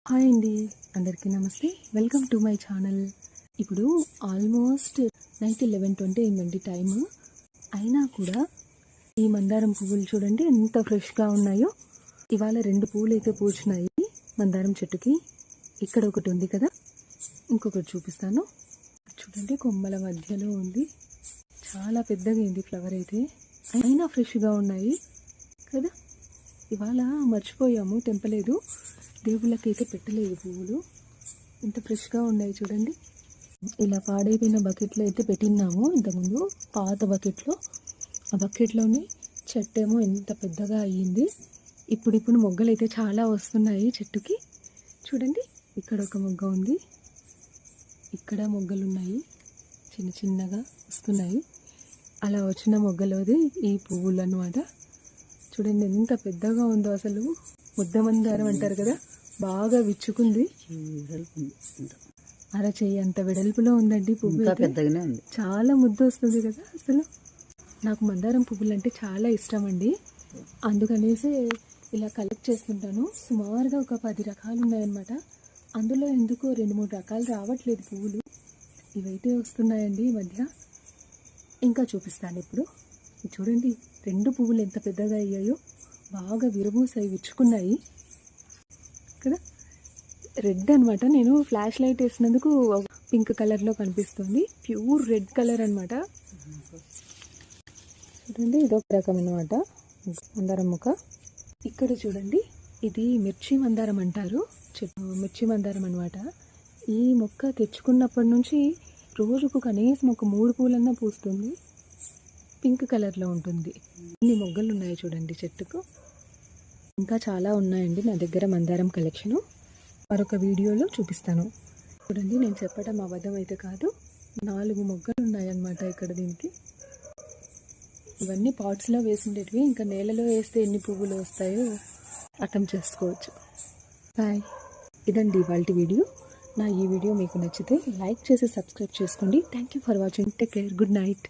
Hi అండి, అందరికీ నమస్తే. Welcome to my channel. ఇప్పుడు ఆల్మోస్ట్ నైట్ 11:20 అయిందండి టైము. అయినా కూడా ఈ మందారం పువ్వులు చూడండి ఎంత ఫ్రెష్గా ఉన్నాయో. ఇవాళ 2 పువ్వులు అయితే పూచినాయి మందారం చెట్టుకి. ఇక్కడ ఒకటి ఉంది కదా, ఇంకొకటి చూపిస్తాను. చూడండి కొమ్మల మధ్యలో ఉంది, చాలా పెద్దగా అయింది ఫ్లవర్ అయితే. అయినా ఫ్రెష్గా ఉన్నాయి కదా. ఇవాళ మర్చిపోయాము, తెంపలేదు, దేవుళ్ళకైతే పెట్టలేదు పువ్వులు. ఇంత ఫ్రెష్గా ఉన్నాయి చూడండి. ఇలా పాడైపోయిన బకెట్లో అయితే పెట్టినాము ఇంతకుముందు, పాత బకెట్లో. ఆ బకెట్లోనే చెట్టేమో ఎంత పెద్దగా అయ్యింది. ఇప్పుడు మొగ్గలు అయితే చాలా వస్తున్నాయి చెట్టుకి. చూడండి, ఇక్కడ ఒక మొగ్గ ఉంది, ఇక్కడ మొగ్గలు ఉన్నాయి, చిన్న చిన్నగా వస్తున్నాయి. అలా వచ్చిన మొగ్గలోది ఈ పువ్వులు అన్నమాట. చూడండి ఎంత పెద్దగా ఉందో. అసలు ముద్ద మందారం అంటారు కదా, బాగా విచ్చుకుంది. అరచేయి అంత వెడల్పులో ఉందండి పువ్వు, పెద్దగానే ఉంది, చాలా ముద్ద వస్తుంది కదా. అసలు నాకు మందారం పువ్వులు అంటే చాలా ఇష్టం అండి, అందుకనేసి ఇలా కలెక్ట్ చేస్తుంటాను. సుమారుగా ఒక 10 రకాలు ఉన్నాయన్నమాట. అందులో ఎందుకో 2-3 రకాలు రావట్లేదు పువ్వులు, ఇవైతే వస్తున్నాయండి ఈ మధ్య. ఇంకా చూపిస్తాను ఇప్పుడు. చూడండి 2 పువ్వులు ఎంత పెద్దగా అయ్యాయో, బాగా విరబూసాయి, విచ్చుకున్నాయి కదా. రెడ్ అనమాట, నేను ఫ్లాష్ లైట్ వేసినందుకు పింక్ కలర్లో కనిపిస్తుంది, ప్యూర్ రెడ్ కలర్ అనమాట. చూడండి ఇదొక రకం అనమాట మందారం మొక్క. ఇక్కడ చూడండి, ఇది మిర్చి మందారం అంటారు, మిర్చి మందారం అనమాట. ఈ మొక్క తెచ్చుకున్నప్పటి నుంచి రోజుకు కనీసం ఒక 3 పూలన్నా పూస్తుంది, పింక్ కలర్లో ఉంటుంది. ఇన్ని మొగ్గలు ఉన్నాయి చూడండి చెట్టుకు. ఇంకా చాలా ఉన్నాయండి నా దగ్గర మందారం కలెక్షను, మరొక వీడియోలో చూపిస్తాను. చూడండి, నేను చెప్పడం అబద్ధం అయితే కాదు, 4 మొగ్గలు ఉన్నాయన్నమాట ఇక్కడ దీనికి. ఇవన్నీ పాట్స్లో వేసిండేటివి, ఇంకా నేలలో వేస్తే ఎన్ని పువ్వులు వస్తాయో అర్థం చేసుకోవచ్చు. బాయ్. ఇదండి ఇవాల్టి వీడియో. నా ఈ వీడియో మీకు నచ్చితే లైక్ చేసి సబ్స్క్రైబ్ చేసుకోండి. Thank you for watching. Take care. Good night.